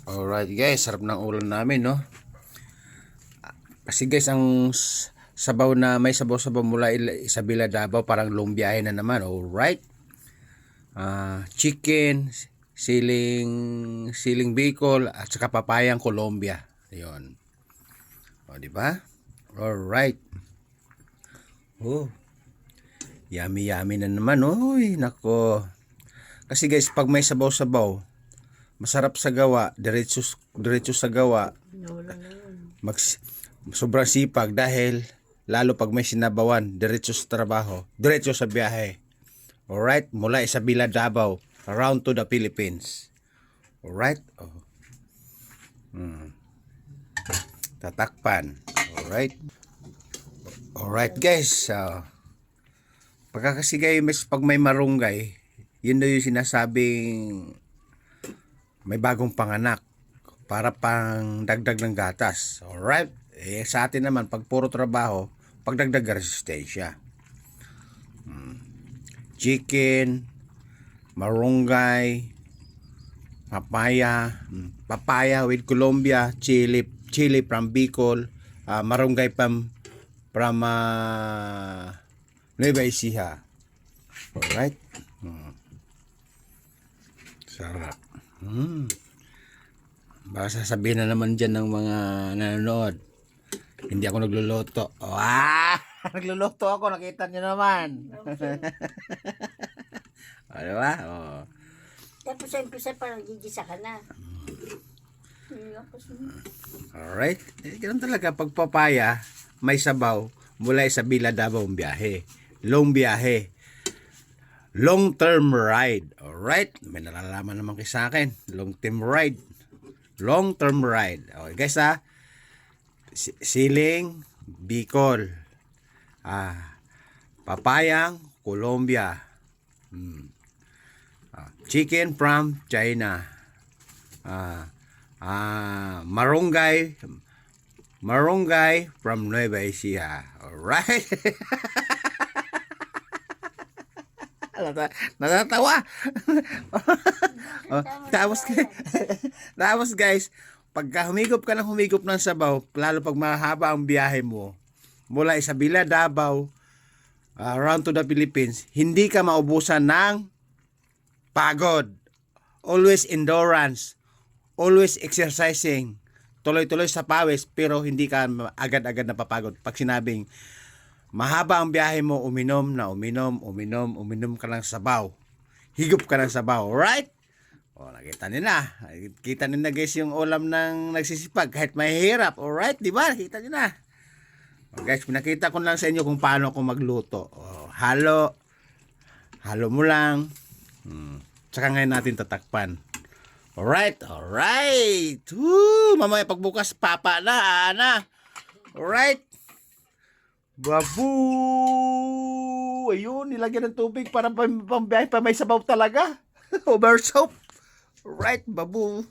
Alright guys, sarap ng ulam namin, no? Kasi guys, ang sabaw na may sabaw-sabaw mula Isabela Davao, parang lumbiyahe na naman. Alright. Chicken, siling Bicol, at saka papayang Colombia. Ayun. O, di ba? Alright. Oh. Yummy na naman. Uy, nako. Kasi guys, pag may sabaw-sabaw, masarap sa gawa, diretso sa gawa. Mag sobrang sipag dahil lalo pag may sinabawan, diretso sa trabaho, diretso sa biyahe. Alright, mula Isabela Davao, around to the Philippines. Alright? Oh. Tatakpan. Alright? Alright guys, pagka kasi guys, pag may marunggay, yun na yung sinasabing may bagong panganak para pang dagdag ng gatas. Alright? Sa atin naman, pag puro trabaho, pagdagdag resistensya. Chicken, marunggay, papaya with Colombia, chili from Bicol, marunggay from Nueva Ecija. Alright? Sarap. Baka sasabihin na naman dyan ng mga nanonood, hindi ako nagluluto. Nagluluto ako, nakita nyo naman. Diba? Tapos umpisa parang gigisa ka na. Alright. Ganun talaga, pag papaya, may sabaw, mula Isabela Davao ang biyahe. Long biyahe. Long term ride. Alright. May nalalaman naman kayo sa akin. Long term ride. Long term ride. Okay guys siling Bicol. Papayang Colombia. Chicken from China. Marunggay from Nueva Ecija. Alright. Natatawa. Tapos guys, pagka humigop ka ng sabaw, lalo pag mahaba ang biyahe mo mula Isabela Davao around to the Philippines, hindi ka maubusan ng pagod. Always endurance, always exercising, tuloy-tuloy sa pawis, pero hindi ka agad-agad napapagod. Pag sinabing mahaba ang biyahe mo, uminom ka ng sabaw. Higop ka ng sabaw, right? Nakita niyo na. Kita niyo na guys yung ulam ng nagsisipag kahit mahihirap, alright? Diba? Kita niyo na. Guys, pinakita ko lang sa inyo kung paano ako magluto. Halo mo lang. Tsaka ngayon natin tatakpan. Alright. Mamaya pagbukas, papa na, Ana. Alright. Babu! Ayun, nilagyan ng tubig para pambiyahe pa may sabaw talaga. Over soap. Right, babu.